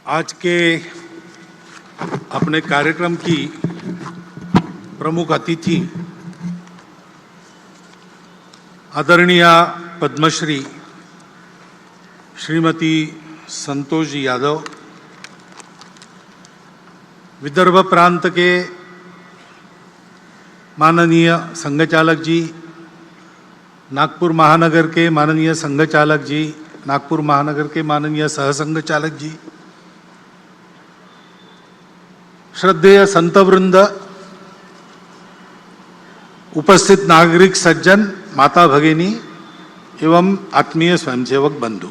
आज के अपने कार्यक्रम की प्रमुख अतिथि आदरणीय पद्मश्री श्रीमती संतोष जी यादव, विदर्भ प्रांत के माननीय संघचालक जी, नागपुर महानगर के माननीय संघचालक जी, नागपुर महानगर के माननीय सहसंघचालक जी, श्रद्धेय संतवृंद, उपस्थित नागरिक सज्जन, माता भगिनी एवं आत्मीय स्वयंसेवक बंधु,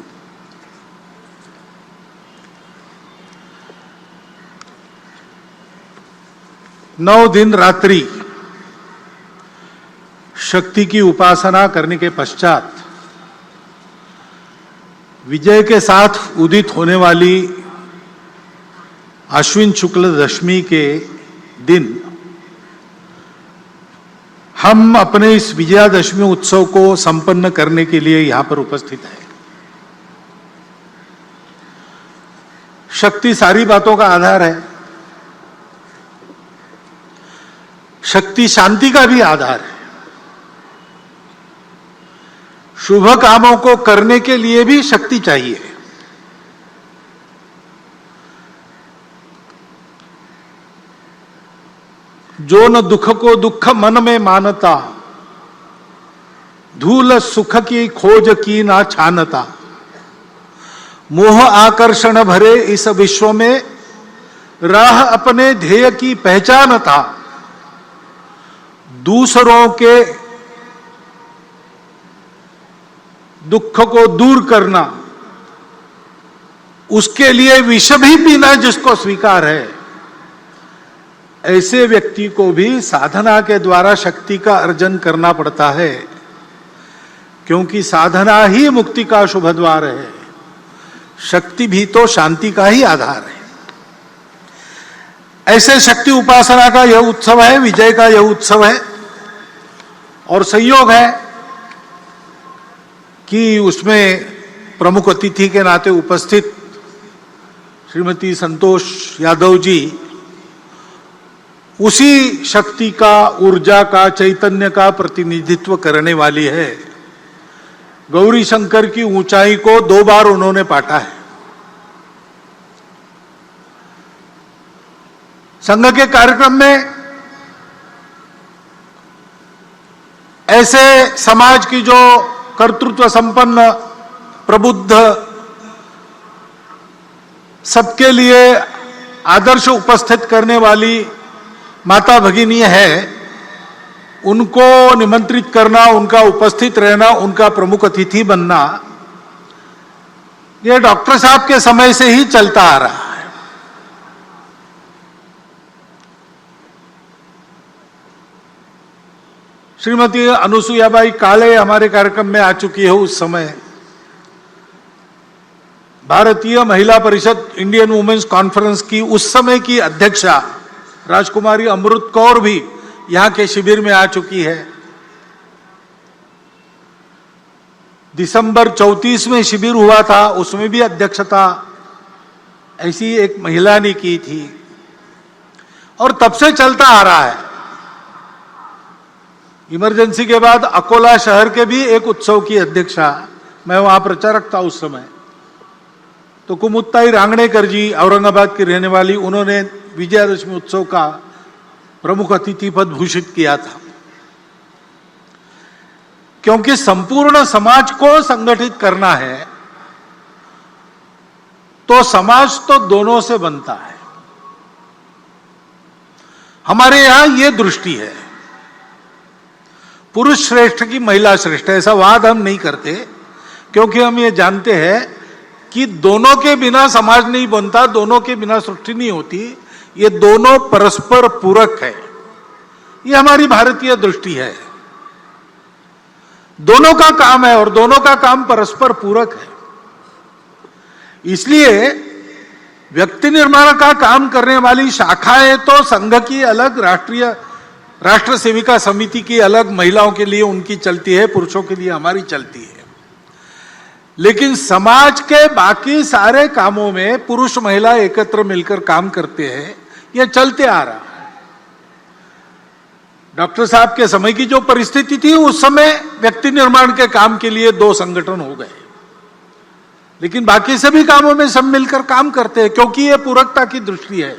नौ दिन रात्रि शक्ति की उपासना करने के पश्चात विजय के साथ उदित होने वाली आश्विन शुक्ल दशमी के दिन हम अपने इस विजयादशमी उत्सव को संपन्न करने के लिए यहां पर उपस्थित हैं। शक्ति सारी बातों का आधार है। शक्ति शांति का भी आधार है। शुभ कामों को करने के लिए भी शक्ति चाहिए। जो न दुख को दुख मन में मानता, धूल सुख की खोज की ना छानता, मोह आकर्षण भरे इस विश्व में राह अपने ध्येय की पहचानता, दूसरों के दुख को दूर करना, उसके लिए विष भी पीना जिसको स्वीकार है, ऐसे व्यक्ति को भी साधना के द्वारा शक्ति का अर्जन करना पड़ता है, क्योंकि साधना ही मुक्ति का शुभ द्वार है। शक्ति भी तो शांति का ही आधार है। ऐसे शक्ति उपासना का यह उत्सव है, विजय का यह उत्सव है, और संयोग है कि उसमें प्रमुख अतिथि के नाते उपस्थित श्रीमती संतोष यादव जी उसी शक्ति का, ऊर्जा का, चैतन्य का प्रतिनिधित्व करने वाली है। गौरी शंकर की ऊंचाई को 2 बार उन्होंने पाटा है। संघ के कार्यक्रम में ऐसे समाज की जो कर्तृत्व संपन्न, प्रबुद्ध, सबके लिए आदर्श उपस्थित करने वाली माता भगिनी है, उनको निमंत्रित करना, उनका उपस्थित रहना, उनका प्रमुख अतिथि बनना, यह डॉक्टर साहब के समय से ही चलता आ रहा है। श्रीमती अनुसुयाबाई काले हमारे कार्यक्रम में आ चुकी है। उस समय भारतीय महिला परिषद, इंडियन वुमेन्स कॉन्फ्रेंस की उस समय की अध्यक्षा राजकुमारी अमृत कौर भी यहां के शिविर में आ चुकी है। दिसंबर 34 में शिविर हुआ था, उसमें भी अध्यक्षता ऐसी एक महिला ने की थी, और तब से चलता आ रहा है। इमरजेंसी के बाद अकोला शहर के भी एक उत्सव की अध्यक्षा, मैं वहां प्रचारक था उस समय, तो कुमुत्ताई रांगणेकर जी, औरंगाबाद की रहने वाली, उन्होंने विजयादशमी उत्सव का प्रमुख अतिथि पद भूषित किया था। क्योंकि संपूर्ण समाज को संगठित करना है, तो समाज तो दोनों से बनता है। हमारे यहां यह दृष्टि है, पुरुष श्रेष्ठ की महिला श्रेष्ठ, ऐसा वाद हम नहीं करते, क्योंकि हम ये जानते हैं कि दोनों के बिना समाज नहीं बनता, दोनों के बिना सृष्टि नहीं होती। ये दोनों परस्पर पूरक है। ये हमारी भारतीय दृष्टि है। दोनों का काम है और दोनों का काम परस्पर पूरक है। इसलिए व्यक्ति निर्माण का काम करने वाली शाखाएं तो संघ की अलग, राष्ट्र सेविका समिति की अलग, महिलाओं के लिए उनकी चलती है, पुरुषों के लिए हमारी चलती है। लेकिन समाज के बाकी सारे कामों में पुरुष महिला एकत्र मिलकर काम करते हैं, यह चलते आ रहा है। डॉक्टर साहब के समय की जो परिस्थिति थी, उस समय व्यक्ति निर्माण के काम के लिए 2 संगठन हो गए, लेकिन बाकी सभी कामों में सब मिलकर काम करते हैं, क्योंकि यह पूरकता की दृष्टि है।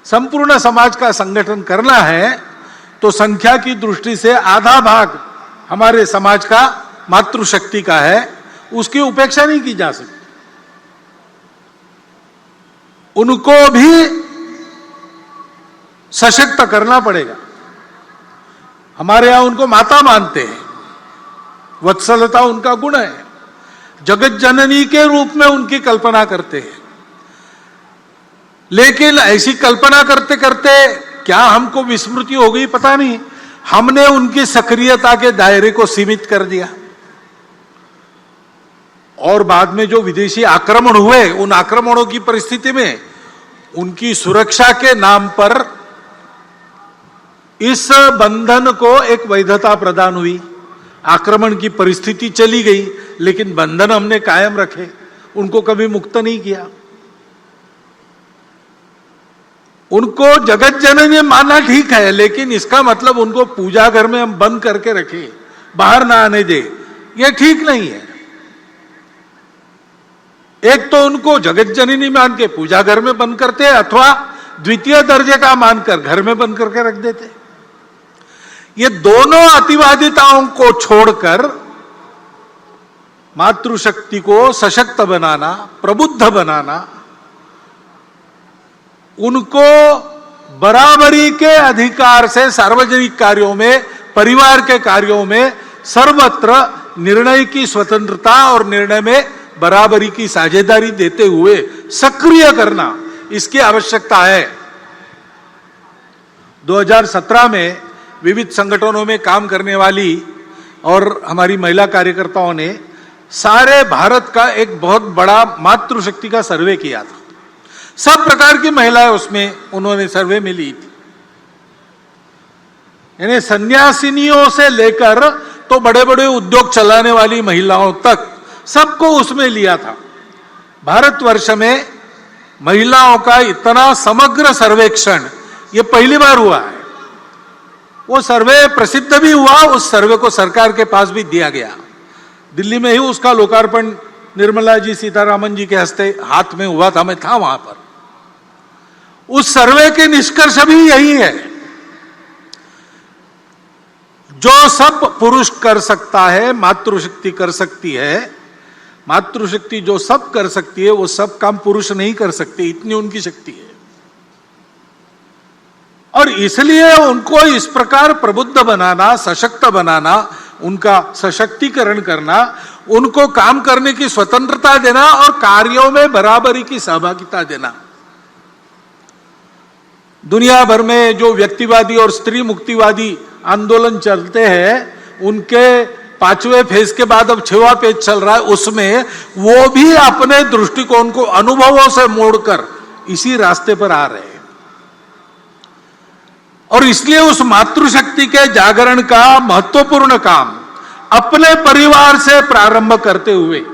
संपूर्ण समाज का संगठन करना है तो संख्या की दृष्टि से आधा भाग हमारे समाज का मातृशक्ति का है, उसकी उपेक्षा नहीं की जा सकती। उनको भी सशक्त करना पड़ेगा। हमारे यहां उनको माता मानते हैं, वत्सलता उनका गुण है, जगत जननी के रूप में उनकी कल्पना करते हैं। लेकिन ऐसी कल्पना करते करते क्या हमको विस्मृति हो गई पता नहीं, हमने उनकी सक्रियता के दायरे को सीमित कर दिया। और बाद में जो विदेशी आक्रमण हुए, उन आक्रमणों की परिस्थिति में उनकी सुरक्षा के नाम पर इस बंधन को एक वैधता प्रदान हुई। आक्रमण की परिस्थिति चली गई, लेकिन बंधन हमने कायम रखे, उनको कभी मुक्त नहीं किया। उनको जगत जननी मानना ठीक है, लेकिन इसका मतलब उनको पूजा घर में हम बंद करके रखे, बाहर ना आने दे, यह ठीक नहीं है। एक तो उनको जगत जननी मान के पूजा घर में बंद करते, अथवा द्वितीय दर्जे का मानकर घर में बंद करके रख देते। ये दोनों अतिवादिताओं को छोड़कर मातृशक्ति को सशक्त बनाना, प्रबुद्ध बनाना, उनको बराबरी के अधिकार से सार्वजनिक कार्यों में, परिवार के कार्यों में सर्वत्र निर्णय की स्वतंत्रता और निर्णय में बराबरी की साझेदारी देते हुए सक्रिय करना, इसकी आवश्यकता है। 2017 में विविध संगठनों में काम करने वाली और हमारी महिला कार्यकर्ताओं ने सारे भारत का एक बहुत बड़ा मातृशक्ति का सर्वे किया था। सब प्रकार की महिलाएं उसमें उन्होंने सर्वे में ली थी, यानी सन्यासिनियों से लेकर तो बड़े बड़े उद्योग चलाने वाली महिलाओं तक सबको उसमें लिया था। भारतवर्ष में महिलाओं का इतना समग्र सर्वेक्षण यह पहली बार हुआ है। वो सर्वे प्रसिद्ध भी हुआ, उस सर्वे को सरकार के पास भी दिया गया। दिल्ली में ही उसका लोकार्पण निर्मला जी सीतारामन जी के हस्ते हाथ में हुआ था, मैं था वहां पर। उस सर्वे के निष्कर्ष भी यही है, जो सब पुरुष कर सकता है मातृशक्ति कर सकती है। मातृशक्ति जो सब कर सकती है वो सब काम पुरुष नहीं कर सकती, इतनी उनकी शक्ति है। और इसलिए उनको इस प्रकार प्रबुद्ध बनाना, सशक्त बनाना, उनका सशक्तिकरण करना, उनको काम करने की स्वतंत्रता देना और कार्यों में बराबरी की सहभागिता देना। दुनिया भर में जो व्यक्तिवादी और स्त्री मुक्तिवादी आंदोलन चलते हैं, उनके 5वें फेज के बाद अब 6वां पेज चल रहा है, उसमें वो भी अपने दृष्टिकोण को अनुभवों से मोड़कर इसी रास्ते पर आ रहे हैं। और इसलिए उस मातृशक्ति के जागरण का महत्वपूर्ण काम अपने परिवार से प्रारंभ करते हुए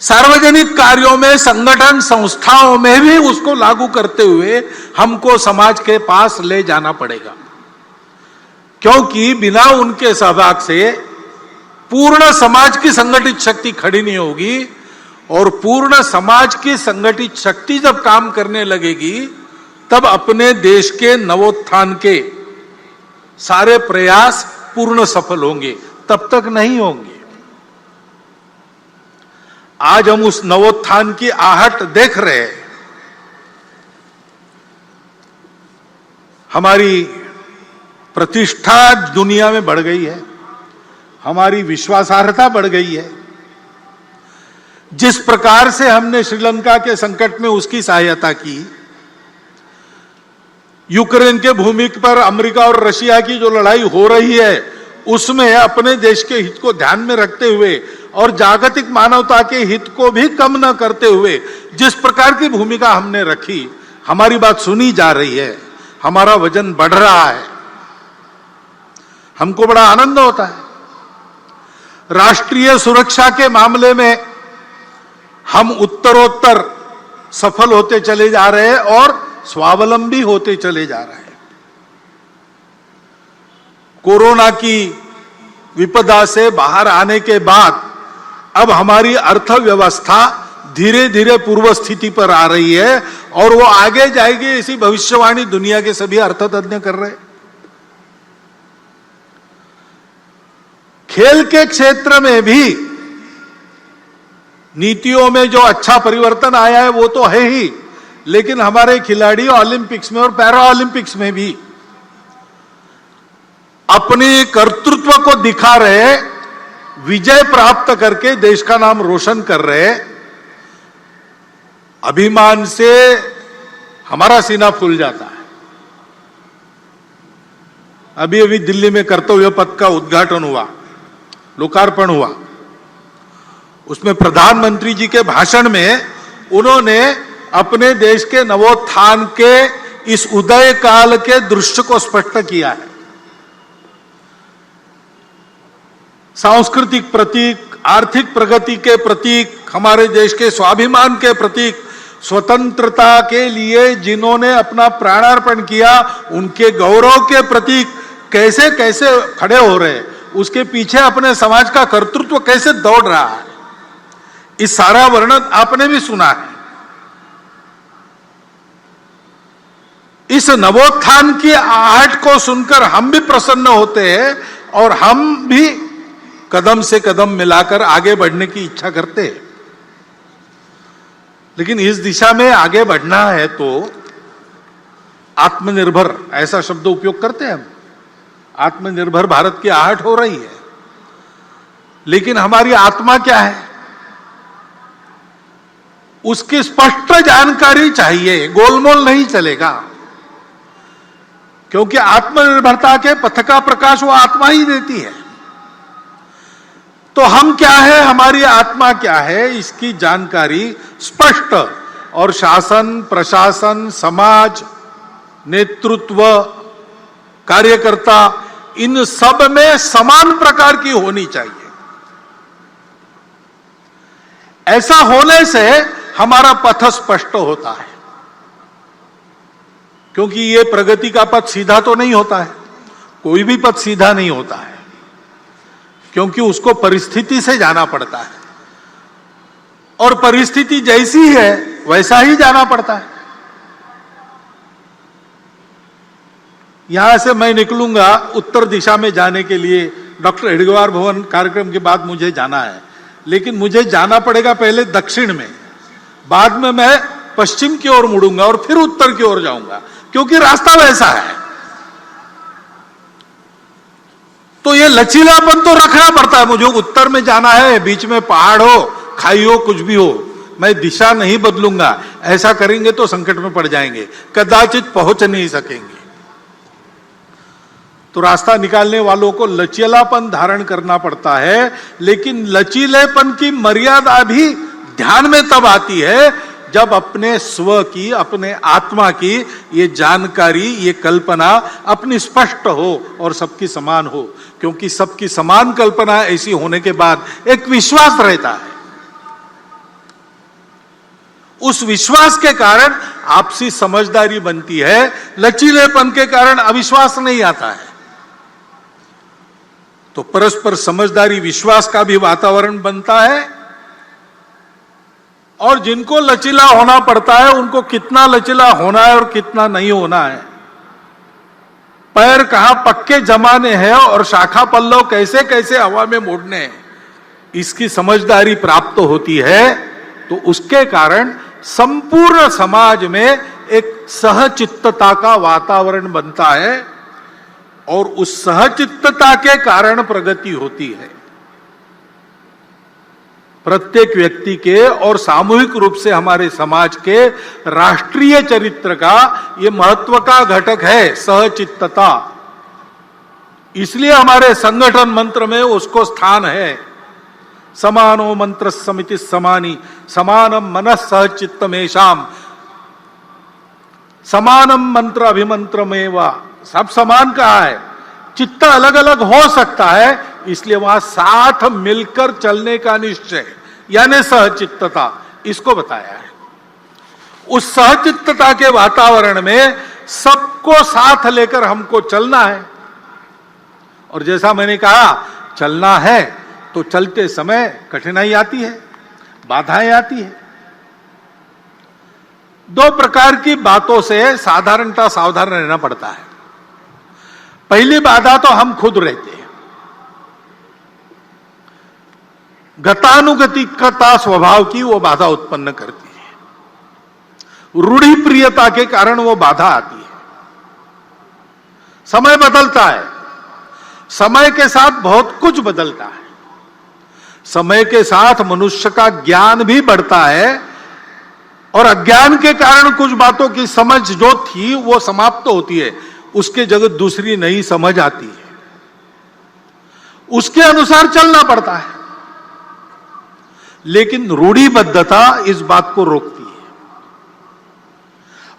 सार्वजनिक कार्यों में, संगठन संस्थाओं में भी उसको लागू करते हुए हमको समाज के पास ले जाना पड़ेगा, क्योंकि बिना उनके सहभाग से पूर्ण समाज की संगठित शक्ति खड़ी नहीं होगी। और पूर्ण समाज की संगठित शक्ति जब काम करने लगेगी, तब अपने देश के नवोत्थान के सारे प्रयास पूर्ण सफल होंगे, तब तक नहीं होंगे। आज हम उस नवोत्थान की आहट देख रहे हैं। हमारी प्रतिष्ठा दुनिया में बढ़ गई है, हमारी विश्वासार्हता बढ़ गई है। जिस प्रकार से हमने श्रीलंका के संकट में उसकी सहायता की, यूक्रेन के भूमि पर अमेरिका और रशिया की जो लड़ाई हो रही है, उसमें अपने देश के हित को ध्यान में रखते हुए और जागतिक मानवता के हित को भी कम न करते हुए जिस प्रकार की भूमिका हमने रखी, हमारी बात सुनी जा रही है, हमारा वजन बढ़ रहा है, हमको बड़ा आनंद होता है। राष्ट्रीय सुरक्षा के मामले में हम उत्तरोत्तर सफल होते चले जा रहे हैं और स्वावलंबी होते चले जा रहे हैं। कोरोना की विपदा से बाहर आने के बाद अब हमारी अर्थव्यवस्था धीरे धीरे पूर्व स्थिति पर आ रही है और वो आगे जाएगी, ऐसी भविष्यवाणी दुनिया के सभी अर्थतज्ञ कर रहे हैं। खेल के क्षेत्र में भी नीतियों में जो अच्छा परिवर्तन आया है वो तो है ही, लेकिन हमारे खिलाड़ी ओलंपिक्स में और पैरा ओलंपिक्स में भी अपने कर्तृत्व को दिखा रहे, विजय प्राप्त करके देश का नाम रोशन कर रहे। अभिमान से हमारा सीना फूल जाता है। अभी अभी दिल्ली में कर्तव्य पथ का उद्घाटन हुआ, लोकार्पण हुआ। उसमें प्रधानमंत्री जी के भाषण में उन्होंने अपने देश के नवोत्थान के इस उदय काल के दृश्य को स्पष्ट किया है। सांस्कृतिक प्रतीक, आर्थिक प्रगति के प्रतीक, हमारे देश के स्वाभिमान के प्रतीक, स्वतंत्रता के लिए जिन्होंने अपना प्राणार्पण किया उनके गौरव के प्रतीक कैसे कैसे खड़े हो रहे, उसके पीछे अपने समाज का कर्तृत्व कैसे दौड़ रहा है, इस सारा वर्णन आपने भी सुना है। इस नवोत्थान की आहट को सुनकर हम भी प्रसन्न होते हैं और हम भी कदम से कदम मिलाकर आगे बढ़ने की इच्छा करते हैं। लेकिन इस दिशा में आगे बढ़ना है तो आत्मनिर्भर, ऐसा शब्द उपयोग करते हैं हम। आत्मनिर्भर भारत की आहट हो रही है, लेकिन हमारी आत्मा क्या है उसकी स्पष्ट जानकारी चाहिए। गोलमोल नहीं चलेगा, क्योंकि आत्मनिर्भरता के पथ का प्रकाश वो आत्मा ही देती है। तो हम क्या है, हमारी आत्मा क्या है, इसकी जानकारी स्पष्ट, और शासन, प्रशासन, समाज, नेतृत्व, कार्यकर्ता, इन सब में समान प्रकार की होनी चाहिए। ऐसा होने से हमारा पथ स्पष्ट होता है, क्योंकि ये प्रगति का पथ सीधा तो नहीं होता है, कोई भी पथ सीधा नहीं होता है, क्योंकि उसको परिस्थिति से जाना पड़ता है और परिस्थिति जैसी है वैसा ही जाना पड़ता है। यहां से मैं निकलूंगा उत्तर दिशा में जाने के लिए, डॉक्टर हेडगेवार भवन कार्यक्रम के बाद मुझे जाना है, लेकिन मुझे जाना पड़ेगा पहले दक्षिण में, बाद में मैं पश्चिम की ओर मुड़ूंगा और फिर उत्तर की ओर जाऊंगा, क्योंकि रास्ता वैसा है। तो ये लचीलापन तो रखना पड़ता है। मुझे उत्तर में जाना है, बीच में पहाड़ हो, खाई हो, कुछ भी हो, मैं दिशा नहीं बदलूंगा। ऐसा करेंगे तो संकट में पड़ जाएंगे, कदाचित पहुंच नहीं सकेंगे। तो रास्ता निकालने वालों को लचीलापन धारण करना पड़ता है, लेकिन लचीलेपन की मर्यादा भी ध्यान में तब आती है जब अपने स्व की, अपने आत्मा की ये जानकारी, ये कल्पना अपनी स्पष्ट हो और सबकी समान हो। क्योंकि सबकी समान कल्पना ऐसी होने के बाद एक विश्वास रहता है, उस विश्वास के कारण आपसी समझदारी बनती है, लचीलेपन के कारण अविश्वास नहीं आता है। तो परस्पर समझदारी, विश्वास का भी वातावरण बनता है, और जिनको लचीला होना पड़ता है उनको कितना लचीला होना है और कितना नहीं होना है, पैर कहां पक्के जमाने हैं और शाखा पल्लव कैसे कैसे हवा में मोड़ने हैं, इसकी समझदारी प्राप्त होती है। तो उसके कारण संपूर्ण समाज में एक सहचित्तता का वातावरण बनता है और उस सहचित्तता के कारण प्रगति होती है। प्रत्येक व्यक्ति के और सामूहिक रूप से हमारे समाज के राष्ट्रीय चरित्र का ये महत्व का घटक है सहचित्तता। इसलिए हमारे संगठन मंत्र में उसको स्थान है। समानो मंत्र समिति समानी, समानम मनः सहचित्तमेषाम, समानम मंत्र अभिमंत्रमेवा। सब समान कहा है, चित्त अलग अलग हो सकता है इसलिए वहां साथ मिलकर चलने का निश्चय यानी सहचित्तता, इसको बताया है। उस सहचित्तता के वातावरण में सबको साथ लेकर हमको चलना है। और जैसा मैंने कहा, चलना है तो चलते समय कठिनाई आती है, बाधाएं आती है। दो प्रकार की बातों से साधारणता सावधान रहना पड़ता है। पहली बाधा तो हम खुद रहते हैं। गतानुगतिकता स्वभाव की वो बाधा उत्पन्न करती है। रूढ़ि प्रियता के कारण वो बाधा आती है। समय बदलता है, समय के साथ बहुत कुछ बदलता है। समय के साथ मनुष्य का ज्ञान भी बढ़ता है और अज्ञान के कारण कुछ बातों की समझ जो थी वो समाप्त होती है, उसके जगह दूसरी नई समझ आती है। उसके अनुसार चलना पड़ता है। लेकिन रूढ़िबद्धता इस बात को रोकती है।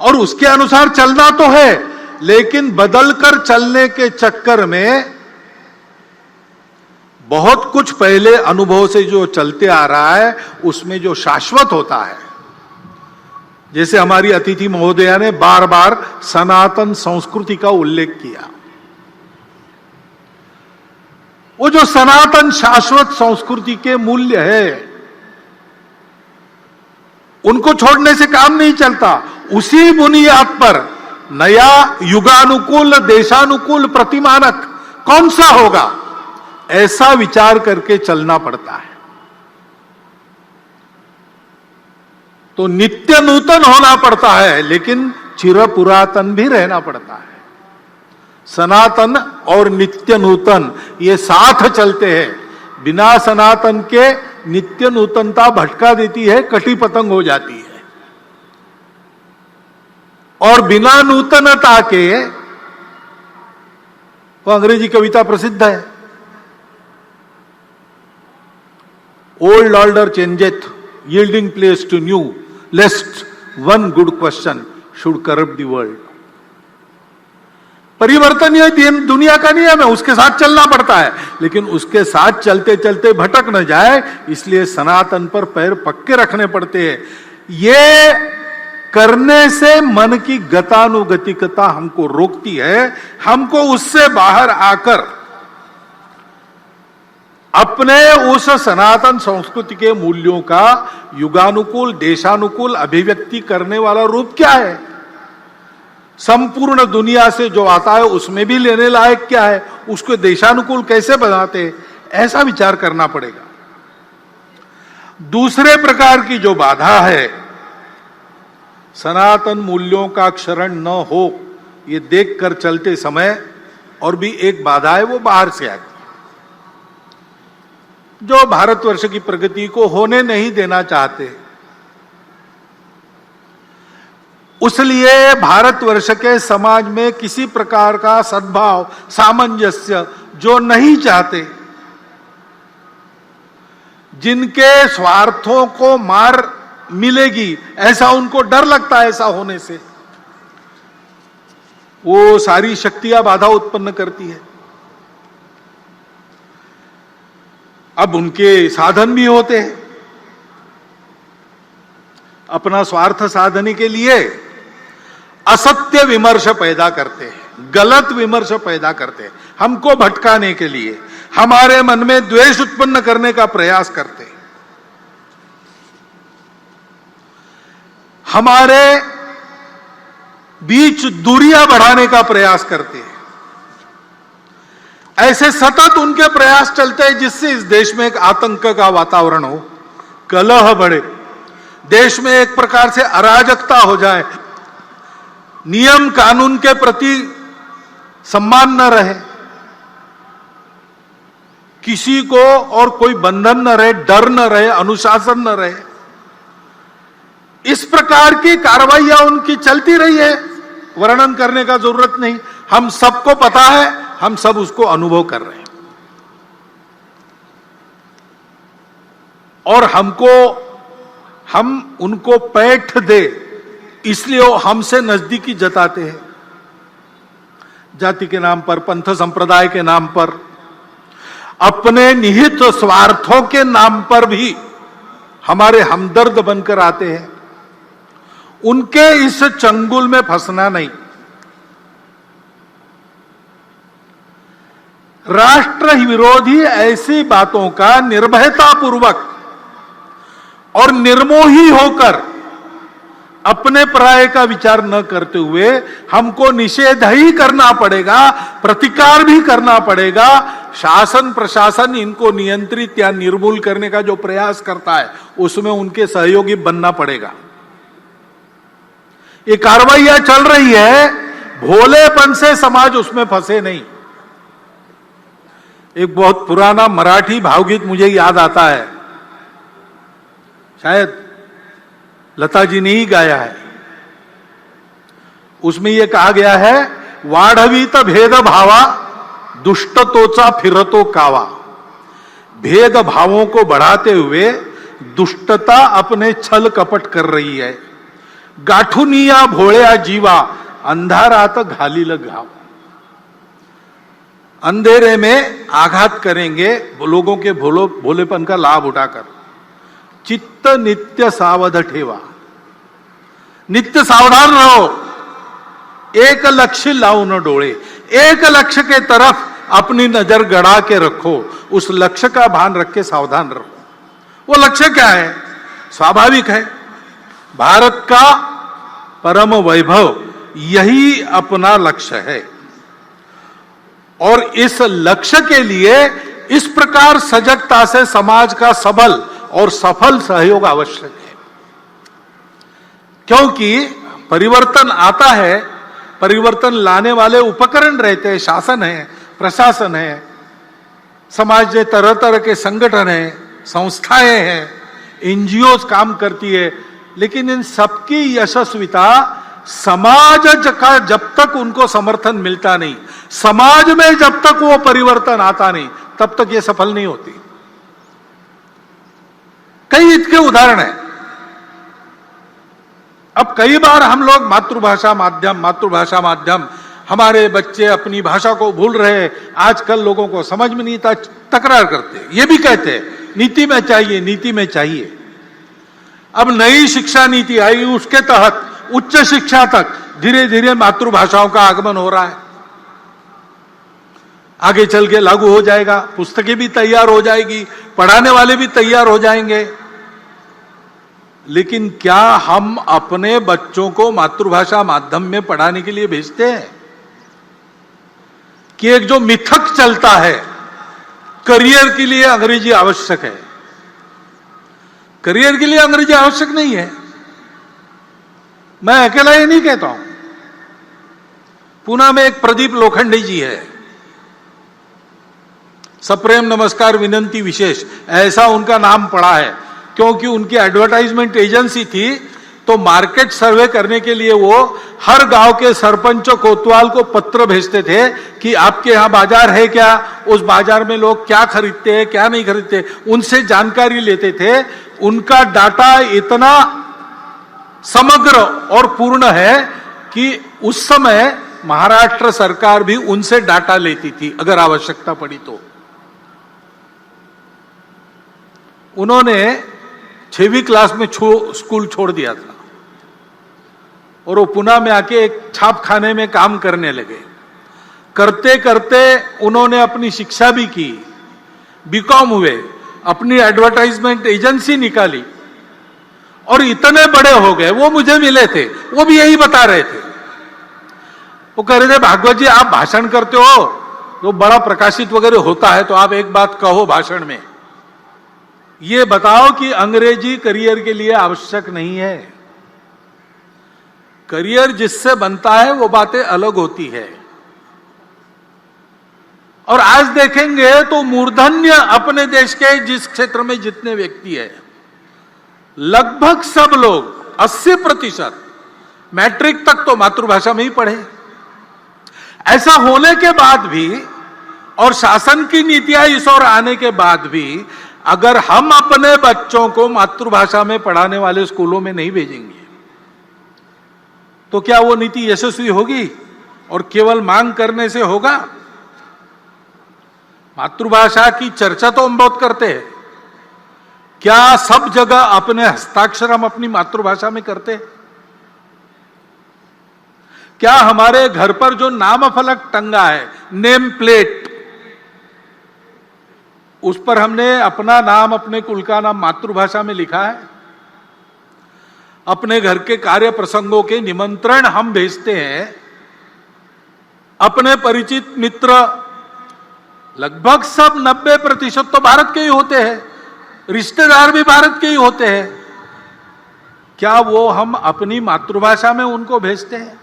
और उसके अनुसार चलना तो है, लेकिन बदलकर चलने के चक्कर में बहुत कुछ पहले अनुभव से जो चलते आ रहा है उसमें जो शाश्वत होता है, जैसे हमारी अतिथि महोदया ने बार बार सनातन संस्कृति का उल्लेख किया। वो जो सनातन शाश्वत संस्कृति के मूल्य है, उनको छोड़ने से काम नहीं चलता। उसी बुनियाद पर नया युगानुकूल देशानुकूल प्रतिमानक कौन सा होगा, ऐसा विचार करके चलना पड़ता है। तो नित्य नूतन होना पड़ता है, लेकिन चिर पुरातन भी रहना पड़ता है। सनातन और नित्य नूतन ये साथ चलते हैं। बिना सनातन के नित्य नूतनता भटका देती है, कटी पतंग हो जाती है। और बिना नूतनता के, वो अंग्रेजी कविता प्रसिद्ध है, old order changeth yielding place to new, lest one good question should corrupt the world. परिवर्तन ये दुनिया का नियम है, उसके साथ चलना पड़ता है, लेकिन उसके साथ चलते चलते भटक न जाए, इसलिए सनातन पर पैर पक्के रखने पड़ते हैं। ये करने से मन की गतानुगतिकता हमको रोकती है। हमको उससे बाहर आकर अपने उस सनातन संस्कृति के मूल्यों का युगानुकूल देशानुकूल अभिव्यक्ति करने वाला रूप क्या है, संपूर्ण दुनिया से जो आता है उसमें भी लेने लायक क्या है, उसको देशानुकूल कैसे बनाते, ऐसा विचार करना पड़ेगा। दूसरे प्रकार की जो बाधा है, सनातन मूल्यों का क्षरण न हो, ये देखकर चलते समय और भी एक बाधा है, वो बाहर से आती है, जो भारतवर्ष की प्रगति को होने नहीं देना चाहते। उसलिए भारतवर्ष के समाज में किसी प्रकार का सद्भाव सामंजस्य जो नहीं चाहते, जिनके स्वार्थों को मार मिलेगी ऐसा उनको डर लगता है, ऐसा होने से वो सारी शक्तियां बाधा उत्पन्न करती है। अब उनके साधन भी होते हैं, अपना स्वार्थ साधने के लिए असत्य विमर्श पैदा करते हैं, गलत विमर्श पैदा करते हैं, हमको भटकाने के लिए, हमारे मन में द्वेष उत्पन्न करने का प्रयास करते हैं, हमारे बीच दूरियां बढ़ाने का प्रयास करते हैं। ऐसे सतत उनके प्रयास चलते हैं जिससे इस देश में एक आतंक का वातावरण हो, कलह बढ़े, देश में एक प्रकार से अराजकता हो जाए, नियम कानून के प्रति सम्मान न रहे, किसी को और कोई बंधन न रहे, डर न रहे, अनुशासन न रहे। इस प्रकार की कार्रवाइयां उनकी चलती रही है, वर्णन करने का जरूरत नहीं, हम सबको पता है, हम सब उसको अनुभव कर रहे हैं। और हम उनको पैठ दे इसलिए वो हमसे नजदीकी जताते हैं, जाति के नाम पर, पंथ संप्रदाय के नाम पर। अपने निहित स्वार्थों के नाम पर भी हमारे हमदर्द बनकर आते हैं, उनके इस चंगुल में फंसना नहीं। राष्ट्र विरोधी ऐसी बातों का निर्भयतापूर्वक और निर्मोही होकर अपने पराये का विचार न करते हुए हमको निषेध ही करना पड़ेगा, प्रतिकार भी करना पड़ेगा। शासन प्रशासन इनको नियंत्रित या निर्मूल करने का जो प्रयास करता है उसमें उनके सहयोगी बनना पड़ेगा। ये कार्रवाइयां चल रही है, भोलेपन से समाज उसमें फंसे नहीं। एक बहुत पुराना मराठी भावगीत मुझे याद आता है, शायद लता जी ने ही गाया है। उसमें यह कहा गया है, वाढवीत भेदभावा दुष्टतोचा फिरतो कावा। भेदभावों को बढ़ाते हुए दुष्टता अपने छल कपट कर रही है। गाठुनिया भोळ्या जीवा अंधारात घालील घाव। अंधेरे में आघात करेंगे लोगों के भोलेपन का लाभ उठाकर। चित्त नित्य सावध ठेवा, नित्य सावधान रहो। एक लक्ष्य लाओ न डोळे, एक लक्ष्य के तरफ अपनी नजर गड़ा के रखो, उस लक्ष्य का भान रख के सावधान रहो। वो लक्ष्य क्या है? स्वाभाविक है, भारत का परम वैभव यही अपना लक्ष्य है। और इस लक्ष्य के लिए इस प्रकार सजगता से समाज का सबल और सफल सहयोग आवश्यक है। क्योंकि परिवर्तन आता है, परिवर्तन लाने वाले उपकरण रहते हैं, शासन है, प्रशासन है, समाज में तरह तरह के संगठन है, संस्थाएं हैं, एनजीओ काम करती है। लेकिन इन सबकी यशस्विता समाज का जब तक उनको समर्थन मिलता नहीं, समाज में जब तक वो परिवर्तन आता नहीं, तब तक ये सफल नहीं होती। कई इसके उदाहरण हैं। अब कई बार हम लोग मातृभाषा माध्यम, हमारे बच्चे अपनी भाषा को भूल रहे, आजकल लोगों को समझ में नहीं था, तकरार करते, ये भी कहते हैं नीति में चाहिए, नीति में चाहिए। अब नई शिक्षा नीति आई, उसके तहत उच्च शिक्षा तक धीरे धीरे मातृभाषाओं का आगमन हो रहा है। आगे चल के लागू हो जाएगा, पुस्तकें भी तैयार हो जाएगी, पढ़ाने वाले भी तैयार हो जाएंगे। लेकिन क्या हम अपने बच्चों को मातृभाषा माध्यम में पढ़ाने के लिए भेजते हैं? कि एक जो मिथक चलता है, करियर के लिए अंग्रेजी आवश्यक है। करियर के लिए अंग्रेजी आवश्यक नहीं है। मैं अकेला ये नहीं कहता हूं। पुणे में एक प्रदीप लोखंडे जी है, सप्रेम नमस्कार विनंती विशेष, ऐसा उनका नाम पड़ा है। क्योंकि उनकी एडवर्टाइजमेंट एजेंसी थी, तो मार्केट सर्वे करने के लिए वो हर गांव के सरपंच कोतवाल को पत्र भेजते थे कि आपके यहां बाजार है क्या, उस बाजार में लोग क्या खरीदते हैं क्या नहीं खरीदते, उनसे जानकारी लेते थे। उनका डाटा इतना समग्र और पूर्ण है कि उस समय महाराष्ट्र सरकार भी उनसे डाटा लेती थी अगर आवश्यकता पड़ी तो। उन्होंने 6वीं क्लास में स्कूल छोड़ दिया था और वो पुणे में आके एक छापखाने में काम करने लगे। करते करते उन्होंने अपनी शिक्षा भी की, बीकॉम हुए, अपनी एडवर्टाइजमेंट एजेंसी निकाली और इतने बड़े हो गए। वो मुझे मिले थे, वो भी यही बता रहे थे। वो कह रहे थे, भागवत जी आप भाषण करते हो, जो बड़ा प्रकाशित वगैरह होता है, तो आप एक बात कहो भाषण में, ये बताओ कि अंग्रेजी करियर के लिए आवश्यक नहीं है। करियर जिससे बनता है वो बातें अलग होती है। और आज देखेंगे तो मूर्धन्य अपने देश के जिस क्षेत्र में जितने व्यक्ति है, लगभग सब लोग 80% मैट्रिक तक तो मातृभाषा में ही पढ़े। ऐसा होने के बाद भी और शासन की नीतियां इस ओर आने के बाद भी अगर हम अपने बच्चों को मातृभाषा में पढ़ाने वाले स्कूलों में नहीं भेजेंगे तो क्या वो नीति यशस्वी होगी? और केवल मांग करने से होगा? मातृभाषा की चर्चा तो हम बहुत करते हैं, क्या सब जगह अपने हस्ताक्षर हम अपनी मातृभाषा में करते हैं? क्या हमारे घर पर जो नाम फलक टंगा है, नेम प्लेट, उस पर हमने अपना नाम, अपने कुल का नाम मातृभाषा में लिखा है? अपने घर के कार्य प्रसंगों के निमंत्रण हम भेजते हैं, अपने परिचित मित्र लगभग सब 90% तो भारत के ही होते हैं, रिश्तेदार भी भारत के ही होते हैं, क्या वो हम अपनी मातृभाषा में उनको भेजते हैं?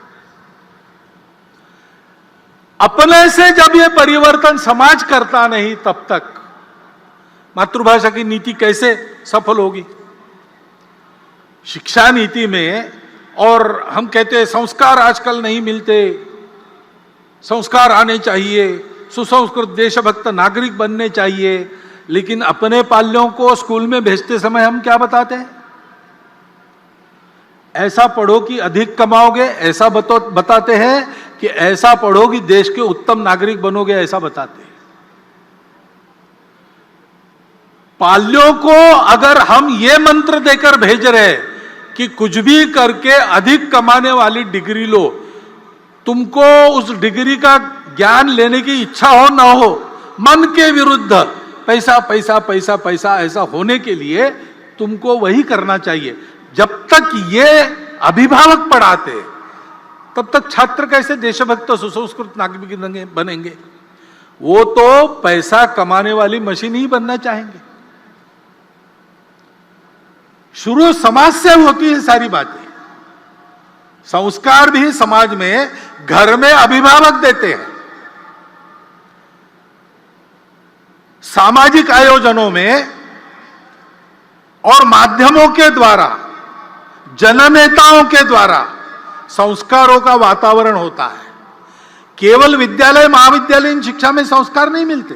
अपने से जब ये परिवर्तन समाज करता नहीं, तब तक मातृभाषा की नीति कैसे सफल होगी? शिक्षा नीति में, और हम कहते हैं संस्कार आजकल नहीं मिलते, संस्कार आने चाहिए, सुसंस्कृत देशभक्त नागरिक बनने चाहिए, लेकिन अपने पाल्यों को स्कूल में भेजते समय हम क्या बताते हैं? ऐसा पढ़ो कि अधिक कमाओगे, ऐसा बताते हैं कि ऐसा पढ़ो कि देश के उत्तम नागरिक बनोगे, ऐसा बताते हैं। पाल्यों को अगर हम ये मंत्र देकर भेज रहे कि कुछ भी करके अधिक कमाने वाली डिग्री लो, तुमको उस डिग्री का ज्ञान लेने की इच्छा हो ना हो, मन के विरुद्ध पैसा पैसा पैसा पैसा ऐसा होने के लिए तुमको वही करना चाहिए, जब तक ये अभिभावक पढ़ाते तब तक छात्र कैसे देशभक्त सुसंस्कृत नागरिक बनेंगे? वो तो पैसा कमाने वाली मशीन ही बनना चाहेंगे। शुरू समाज से होती है सारी बातें। संस्कार भी समाज में, घर में अभिभावक देते हैं, सामाजिक आयोजनों में और माध्यमों के द्वारा, जननेताओं के द्वारा संस्कारों का वातावरण होता है। केवल विद्यालय महाविद्यालयीन शिक्षा में संस्कार नहीं मिलते।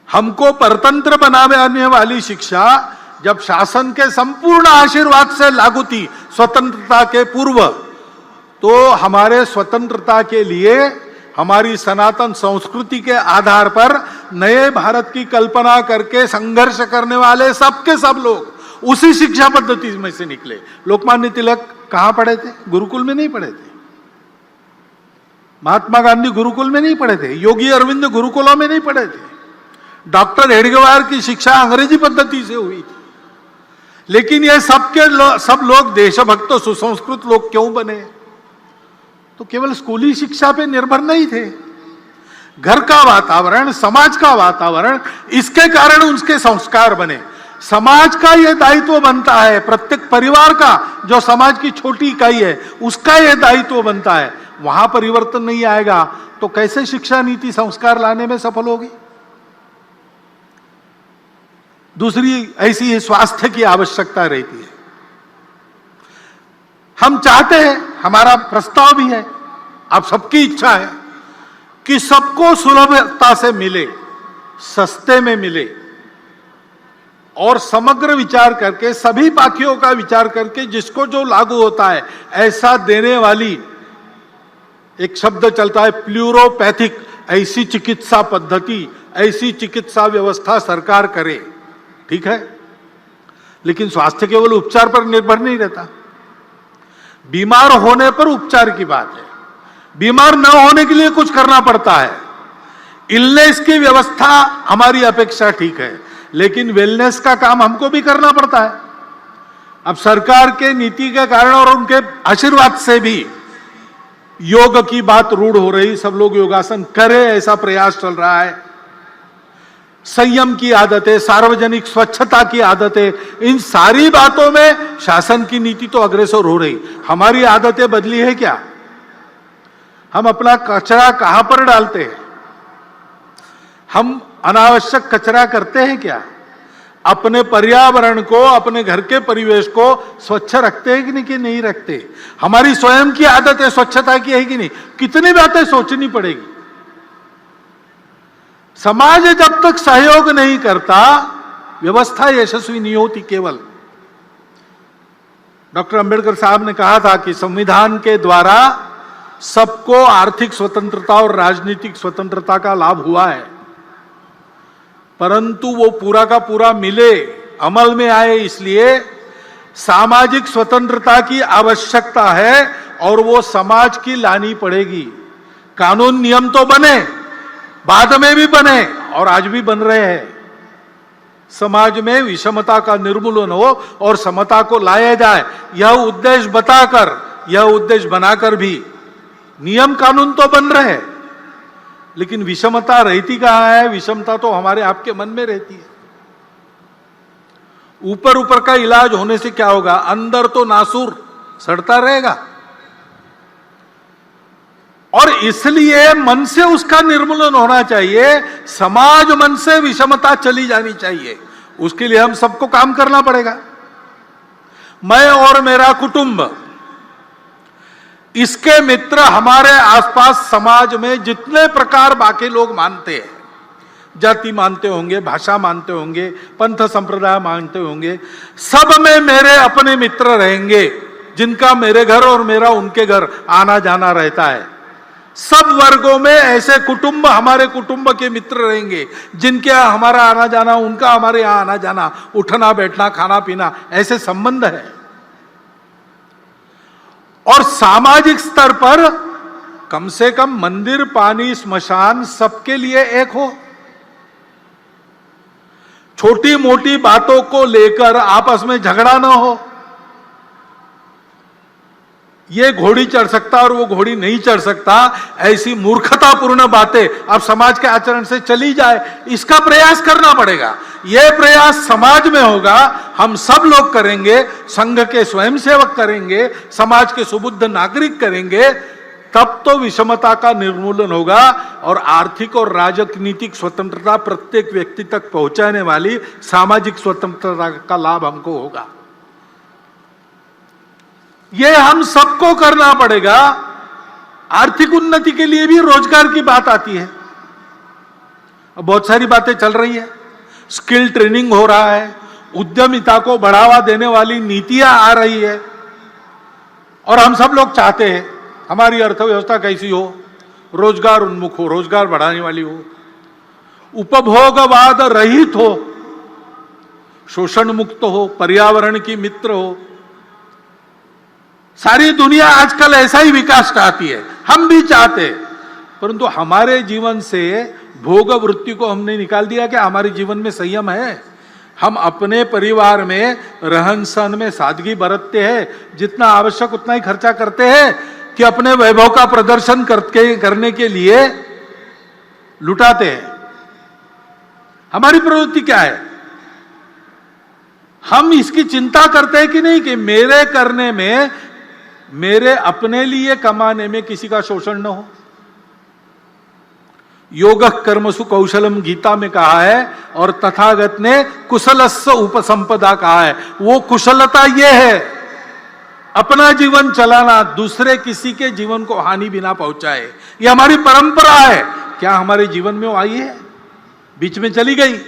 हमको परतंत्र बनाने वाली शिक्षा जब शासन के संपूर्ण आशीर्वाद से लागू थी स्वतंत्रता के पूर्व, तो हमारे स्वतंत्रता के लिए हमारी सनातन संस्कृति के आधार पर नए भारत की कल्पना करके संघर्ष करने वाले सबके सब लोग उसी शिक्षा पद्धति में से निकले। लोकमान्य तिलक कहां पढ़े थे? गुरुकुल में नहीं पढ़े थे। महात्मा गांधी गुरुकुल में नहीं पढ़े थे। योगी अरविंद गुरुकुलों में नहीं पढ़े थे। डॉक्टर हेडगेवार की शिक्षा अंग्रेजी पद्धति से हुई थी। लेकिन ये सब लोग देशभक्त सुसंस्कृत लोग क्यों बने? तो केवल स्कूली शिक्षा पे निर्भर नहीं थे। घर का वातावरण, समाज का वातावरण, इसके कारण उनके संस्कार बने। समाज का यह दायित्व बनता है, प्रत्येक परिवार का, जो समाज की छोटी इकाई है, उसका यह दायित्व बनता है। वहां परिवर्तन नहीं आएगा तो कैसे शिक्षा नीति संस्कार लाने में सफल होगी? दूसरी ऐसी स्वास्थ्य की आवश्यकता रहती है। हम चाहते हैं, हमारा प्रस्ताव भी है, आप सबकी इच्छा है कि सबको सुलभता से मिले, सस्ते में मिले, और समग्र विचार करके, सभी पाखियों का विचार करके जिसको जो लागू होता है ऐसा देने वाली, एक शब्द चलता है प्लूरोपैथिक, ऐसी चिकित्सा पद्धति, ऐसी चिकित्सा व्यवस्था सरकार करे। ठीक है, लेकिन स्वास्थ्य केवल उपचार पर निर्भर नहीं रहता। बीमार होने पर उपचार की बात है, बीमार न होने के लिए कुछ करना पड़ता है। इलनेस की व्यवस्था हमारी अपेक्षा ठीक है, लेकिन वेलनेस का काम हमको भी करना पड़ता है। अब सरकार के नीति के कारण और उनके आशीर्वाद से भी योग की बात रूढ़ हो रही, सब लोग योगासन करें ऐसा प्रयास चल रहा है। संयम की आदतें, सार्वजनिक स्वच्छता की आदतें, इन सारी बातों में शासन की नीति तो अग्रसर हो रही। हमारी आदतें बदली है क्या? हम अपना कचरा कहां पर डालते हैं? हम अनावश्यक कचरा करते हैं क्या? अपने पर्यावरण को, अपने घर के परिवेश को स्वच्छ रखते हैं कि नहीं रखते? हमारी स्वयं की आदतें स्वच्छता की है कि नहीं? कितनी बातें सोचनी पड़ेगी। समाज जब तक सहयोग नहीं करता, व्यवस्था यशस्वी नहीं होती। केवल डॉक्टर अंबेडकर साहब ने कहा था कि संविधान के द्वारा सबको आर्थिक स्वतंत्रता और राजनीतिक स्वतंत्रता का लाभ हुआ है, परंतु वो पूरा का पूरा मिले, अमल में आए, इसलिए सामाजिक स्वतंत्रता की आवश्यकता है और वो समाज की लानी पड़ेगी। कानून नियम तो बने, बाद में भी बने और आज भी बन रहे हैं। समाज में विषमता का निर्मूलन हो और समता को लाया जाए, यह उद्देश्य बताकर, यह उद्देश्य बनाकर भी नियम कानून तो बन रहे हैं, लेकिन विषमता रहती कहां है? विषमता तो हमारे आपके मन में रहती है। ऊपर ऊपर का इलाज होने से क्या होगा? अंदर तो नासूर सड़ता रहेगा। और इसलिए मन से उसका निर्मूलन होना चाहिए, समाज मन से विषमता चली जानी चाहिए। उसके लिए हम सबको काम करना पड़ेगा। मैं और मेरा कुटुंब, इसके मित्र, हमारे आसपास समाज में जितने प्रकार बाकी लोग मानते हैं, जाति मानते होंगे, भाषा मानते होंगे, पंथ संप्रदाय मानते होंगे, सब में मेरे अपने मित्र रहेंगे, जिनका मेरे घर और मेरा उनके घर आना जाना रहता है। सब वर्गों में ऐसे कुटुंब हमारे कुटुंब के मित्र रहेंगे, जिनके यहां हमारा आना जाना, उनका हमारे यहां आना जाना, उठना बैठना, खाना पीना, ऐसे संबंध है। और सामाजिक स्तर पर कम से कम मंदिर, पानी, स्मशान सबके लिए एक हो। छोटी मोटी बातों को लेकर आपस में झगड़ा ना हो। ये घोड़ी चढ़ सकता और वो घोड़ी नहीं चढ़ सकता, ऐसी मूर्खतापूर्ण बातें अब समाज के आचरण से चली जाए, इसका प्रयास करना पड़ेगा। यह प्रयास समाज में होगा, हम सब लोग करेंगे, संघ के स्वयंसेवक करेंगे, समाज के सुबुद्ध नागरिक करेंगे, तब तो विषमता का निर्मूलन होगा और आर्थिक और राजनीतिक स्वतंत्रता प्रत्येक व्यक्ति तक पहुंचाने वाली सामाजिक स्वतंत्रता का लाभ हमको होगा। यह हम सबको करना पड़ेगा। आर्थिक उन्नति के लिए भी रोजगार की बात आती है। अब बहुत सारी बातें चल रही है, स्किल ट्रेनिंग हो रहा है, उद्यमिता को बढ़ावा देने वाली नीतियां आ रही है, और हम सब लोग चाहते हैं हमारी अर्थव्यवस्था कैसी हो? रोजगार उन्मुख हो, रोजगार बढ़ाने वाली हो, उपभोगवाद रहित हो, शोषण मुक्त हो, पर्यावरण की मित्र हो। सारी दुनिया आजकल ऐसा ही विकास चाहती है, हम भी चाहते हैं, परंतु हमारे जीवन से भोग वृत्ति को हमने निकाल दिया। क्या हमारे जीवन में संयम है? हम अपने परिवार में रहन सहन में सादगी बरतते हैं, जितना आवश्यक उतना ही खर्चा करते हैं, कि अपने वैभव का प्रदर्शन करने के लिए लुटाते हैं? हमारी प्रवृत्ति क्या है? हम इसकी चिंता करते हैं कि नहीं कि मेरे करने में, मेरे अपने लिए कमाने में किसी का शोषण न हो। योग कर्मसु कौशलम गीता में कहा है, और तथागत ने कुशलस्स उपसंपदा कहा है। वो कुशलता ये है, अपना जीवन चलाना, दूसरे किसी के जीवन को हानि बिना पहुंचाए। ये हमारी परंपरा है। क्या हमारे जीवन में वो आई है? बीच में चली गई,